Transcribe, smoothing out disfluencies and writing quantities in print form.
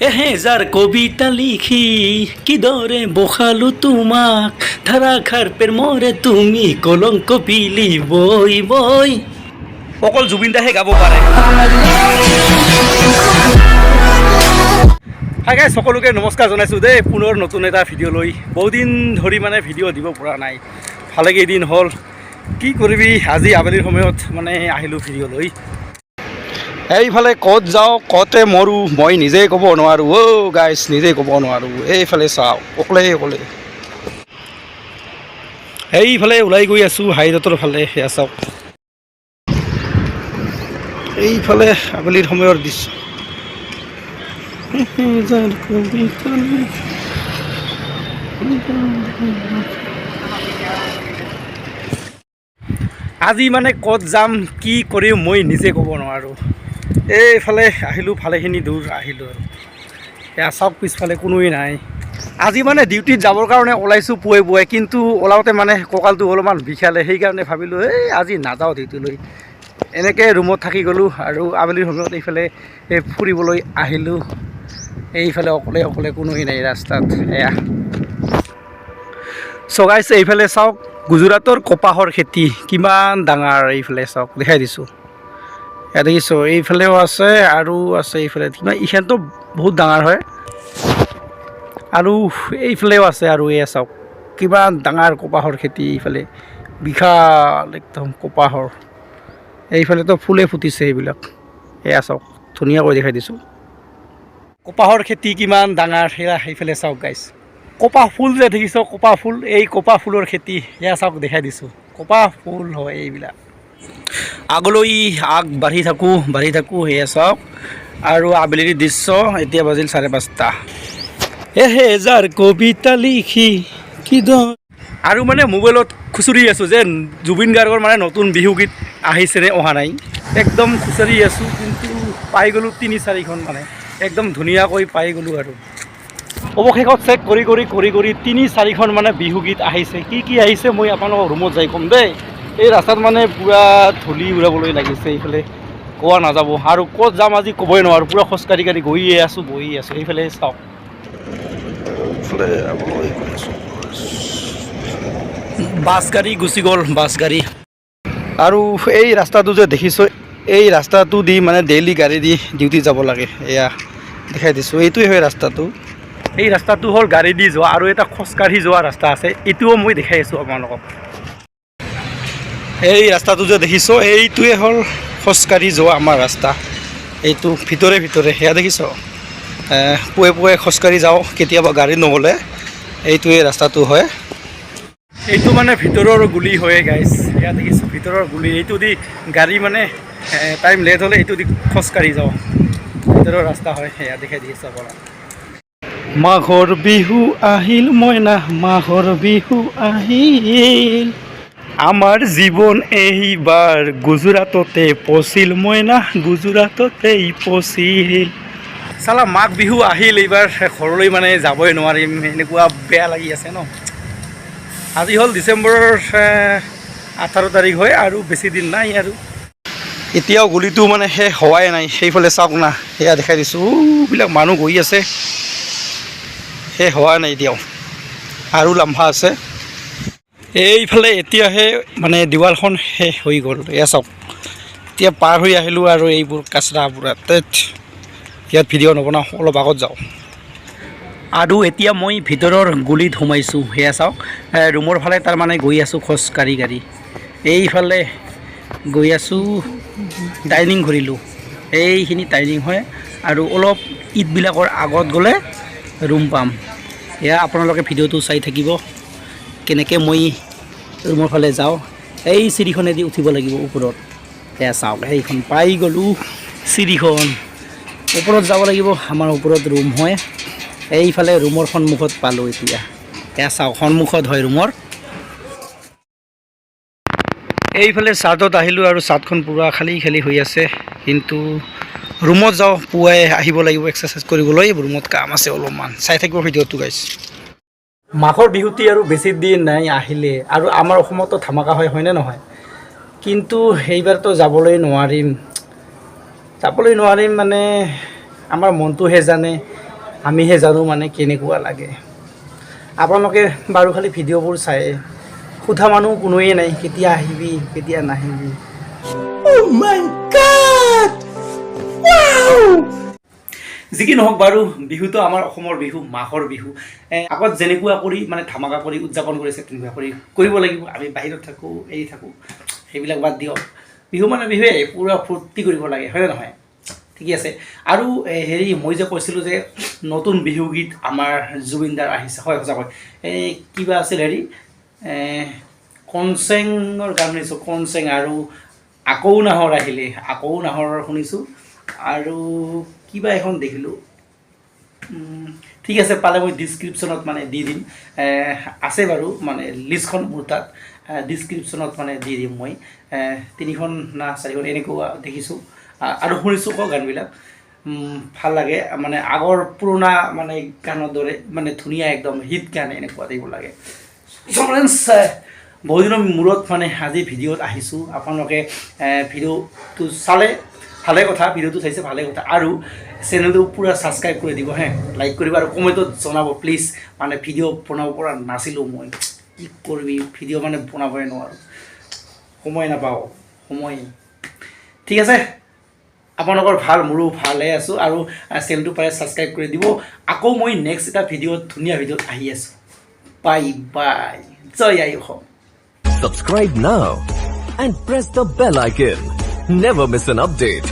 এহেজাৰ কবিতা লিখি কিদৰে বখালো তোমাক ধাৰাখাৰ প্ৰেমৰে তুমি কলংক বিলি বৈ বৈ। অকল জুবিন দাহে গাব পাৰে। হাই গাইজ, সকলোকে নমস্কাৰ জনাইছোঁ দেই পুনৰ নতুন এটা ভিডিঅ' লৈ। বহুদিন ধৰি মানে ভিডিঅ' দিব পৰা নাই, ভালেকেইদিন হ'ল। কি কৰিবি, আজি আবেলিৰ সময়ত মানে আহিলোঁ ভিডিঅ' লৈ। এইফালে ক'ত যাওঁ ক'তে মৰোঁ মই নিজেই ক'ব নোৱাৰোঁ। অ' গাইজ, নিজেই ক'ব নোৱাৰোঁ। এইফালে চাওঁ, অকলে এইফালে ওলাই গৈ আছোঁ হাইৰোডৰ ফালে। সেয়া চাওক, এইফালে আবেলিৰ সময়ৰ দৃশ্য। আজি মানে ক'ত যাম কি কৰিম মই নিজে ক'ব নোৱাৰোঁ। এইফালে আহিলোঁ, ভালেখিনি দূৰ আহিলোঁ আৰু এয়া চাওক, পিছফালে কোনোৱেই নাই। আজি মানে ডিউটিত যাবৰ কাৰণে ওলাইছোঁ পুৱাই, কিন্তু ওলাওঁতে মানে কঁকালটো অলপমান বিষালে। সেইকাৰণে ভাবিলোঁ আজি নাযাওঁ ডিউটিলৈ, এনেকৈ ৰুমত থাকি গ'লোঁ। আৰু আবেলিৰ সময়ত এইফালে ফুৰিবলৈ আহিলোঁ। এইফালে অকলে কোনোৱেই নাই ৰাস্তাত। এয়া চগাইছে, এইফালে চাওক, গুজৰাটৰ কপাহৰ খেতি কিমান ডাঙৰ। এইফালে চাওক, দেখাই দিছোঁ। এয়া দেখিছোঁ, এইফালেও আছে আৰু আছে এইফালে। এইখানটো বহুত ডাঙৰ হয়। আৰু এইফালেও আছে, আৰু এয়া চাওক কিমান ডাঙৰ কপাহৰ খেতি। এইফালে বিশাল একদম কপাহৰ। এইফালেতো ফুলে ফুটিছে এইবিলাক। এয়া চাওক, ধুনীয়াকৈ দেখাই দিছোঁ। কপাহৰ খেতি কিমান ডাঙৰ সেয়া সেইফালে চাওক গাইছ। কপাহ ফুল যে দেখিছ, কপাহ ফুল, এই কপাহ ফুলৰ খেতি। সেয়া চাওক, দেখাই দিছোঁ। কপাহ ফুল হয় এইবিলাক। আগলৈ বাঢ়ি থাকোঁ। সেয়া চাওক, আৰু আবেলিৰ দৃশ্য। এতিয়া বাজিল 5:30। এহেজাৰ কবিতা লিখি কিদৰ। আৰু মানে মোবাইলত খুচৰি আছোঁ যে জুবিন গাৰ্গৰ মানে নতুন বিহুগীত আহিছেনে অহা নাই। একদম খুচৰি আছোঁ, কিন্তু পাই গ'লোঁ 3-4খন মানে। একদম ধুনীয়াকৈ পাই গ'লোঁ। আৰু অৱশেষত চেক কৰি 3-4খন মানে বিহুগীত আহিছে। কি আহিছে মই আপোনালোকৰ ৰুমত যাই ক'ম দেই। এই ৰাস্তাত মানে পূৰা ধূলি উৰাবলৈ লাগিছে, এইফালে কোৱা নাযাব। আৰু ক'ত যাম আজি ক'বই নোৱাৰোঁ। পূৰা খোজকাঢ়ি গৈয়ে আছোঁ, বহি আছোঁ। এইফালে চাওক, বাছ গাড়ী গুচি গ'ল, বাছ গাড়ী। আৰু এই ৰাস্তাটো যে দেখিছোঁ, এই ৰাস্তাটো দি মানে ডেইলি গাড়ী দি ডিউটি যাব লাগে। এয়া দেখাই দিছোঁ, এইটোৱে হয় ৰাস্তাটো। এই ৰাস্তাটো হ'ল গাড়ী দি যোৱা, আৰু এটা খোজকাঢ়ি যোৱা ৰাস্তা আছে, এইটোও মই দেখাই আছোঁ আপোনালোকক। এই ৰাস্তাটো যে দেখিছোঁ, এইটোৱে হ'ল খোজকাঢ়ি যোৱা আমাৰ ৰাস্তা। এইটো ভিতৰে সেয়া দেখিছ। পুৱাই খোজকাঢ়ি যাওঁ, কেতিয়াবা গাড়ী নগ'লে। এইটোৱে ৰাস্তাটো হয়। এইটো মানে ভিতৰৰ গুলি হয়ে গাইছ। এয়া দেখিছোঁ, ভিতৰৰ গুলি। এইটো দি গাড়ী মানে টাইম লেট হ'লে এইটো দি খোজকাঢ়ি যাওঁ। ভিতৰৰ ৰাস্তা হয়। সেয়া দেখাই দিছোঁ আপোনাক। মাঘৰ বিহু আহিল মইনা, মাঘৰ বিহু আহিল। আমাৰ জীৱন এইবাৰ গুজৰাটতে পচিল মইনা, গুজৰাটতেই পচিল। চালা, মাঘ বিহু আহিল, এইবাৰ ঘৰলৈ মানে যাবই নোৱাৰিম, এনেকুৱা বেয়া লাগি আছে ন। আজি হ'ল ডিচেম্বৰৰ 18 তাৰিখ হয়, আৰু বেছি দিন নাই। আৰু এতিয়াও গুলিটো মানে শেষ হোৱাই নাই। সেইফালে চাওক না, সেয়া দেখাই দিছোঁ। বিলাক মানুহ গৈ আছে, শেষ হোৱা নাই এতিয়াও, আৰু লাম্ভা আছে। এইফালে এতিয়াহে মানে দেৱালখন শেষ হৈ গ'ল। এয়া চাওক, এতিয়া পাৰ হৈ আহিলোঁ, আৰু এইবোৰ কাচৰাবোৰ ইয়াত ভিডিঅ' নবনাওঁ, অলপ আগত যাওঁ। আৰু এতিয়া মই ভিতৰৰ গুলিত সোমাইছোঁ। সেয়া চাওক, ৰুমৰ ফালে তাৰমানে গৈ আছোঁ খোজকাঢ়ি। এইফালে গৈ আছোঁ, টাৰ্ণিং ঘূৰিলোঁ। এইখিনি টাৰ্ণিং হয়, আৰু অলপ ইটবিলাকৰ আগত গ'লে ৰুম পাম। এয়া আপোনালোকে ভিডিঅ'টো চাই থাকিব, কেনেকৈ মই ৰুমৰ ফালে যাওঁ। এই চিৰিখনেদি উঠিব লাগিব ওপৰত। এয়া চাওক, সেইখন পাই গ'লোঁ চিৰিখন। ওপৰত যাব লাগিব, আমাৰ ওপৰত ৰুম হয়। এইফালে ৰুমৰ সন্মুখত পালোঁ এতিয়া। এয়া চাওক, সন্মুখত হয় ৰুমৰ। এইফালে চাৰ্টত আহিলোঁ, আৰু চাৰ্টখন পূৰা খালী হৈ আছে। কিন্তু ৰুমত যাওঁ, পুৱাই আহিব লাগিব এক্সাৰচাইজ কৰিবলৈ। ৰুমত কাম আছে অলপমান, চাই থাকিব ভিডিঅ'টো গাইছ। মাঘৰ বিহুটি আৰু বেছি দিন নাই, আহিলে। আৰু আমাৰ অসমতো ধামাকা হয়নে নহয়? কিন্তু সেইবাৰতো যাবলৈ নোৱাৰিম মানে আমাৰ মনটোহে জানে। আমিহে জানো মানে কেনেকুৱা লাগে। আপোনালোকে বাৰু খালি ভিডিঅ'বোৰ চাই সোধা মানুহ কোনোৱেই নাই কেতিয়া আহিবি কেতিয়া নাহিবি। Oh my God! Wow! যি কি নহওক বাৰু বিহুটো আমাৰ অসমৰ বিহু, মাঘৰ বিহু। আগত যেনেকুৱা কৰি মানে ধামাকা কৰি উদযাপন কৰিছে তেনেকুৱা কৰি কৰিব লাগিব। আমি বাহিৰত থাকোঁ, এৰি থাকোঁ, সেইবিলাক বাদ দিয়ক। বিহু মানে বিহুৱে পূৰা ফূৰ্তি কৰিব লাগে, হয়নে নহয়? ঠিকে আছে। আৰু হেৰি মই যে কৈছিলোঁ যে নতুন বিহুগীত আমাৰ জুবিনদাৰ আহিছে, হয় সঁচাকৈ। এই কিবা আছিল হেৰি কনচেঙৰ গান শুনিছোঁ, কনচেং আৰু আকৌ নাহৰ আহিলে, আকৌ নাহৰ শুনিছোঁ আৰু কিবা এখন দেখিলোঁ। ঠিক আছে, পালে মই ডিছক্ৰিপশ্যনত মানে দি দিম। আছে বাৰু মানে লিষ্টখন মোৰ তাত, ডিছক্ৰিপশ্যনত মানে দি দিম মই। 3খন না 4খন এনেকুৱা দেখিছোঁ আৰু শুনিছোঁ কওঁ গানবিলাক। ভাল লাগে মানে আগৰ পুৰণা মানে গানৰ দৰে মানে ধুনীয়া একদম হিট গান এনেকুৱা দিব লাগে। বহুদিনৰ মূৰত মানে আজি ভিডিঅ'ত আহিছোঁ। আপোনালোকে ভিডিঅ'টো চালে ভালে কথা, ভিডিঅ'টো চাইছে ভালে কথা। আৰু চেনেলটো পূৰা ছাবস্ক্ৰাইব কৰি দিব হে, লাইক কৰিব আৰু কমেণ্টত জনাব প্লিজ। মানে ভিডিঅ' বনাব পৰা নাছিলোঁ মই, কি কৰিবি ভিডিঅ' মানে বনাবই নোৱাৰোঁ, সময় নাপাওঁ সময়। ঠিক আছে, আপোনালোকৰ ভাল, মোৰো ভালে আছোঁ। আৰু চেনেলটো পাৰে ছাবস্ক্ৰাইব কৰি দিব। আকৌ মই নেক্সট এটা ভিডিঅ'ত ধুনীয়া ভিডিঅ'ত আহি আছোঁ। Bye bye, Jay I Assam. Subscribe now and press the bell icon. Never miss an update.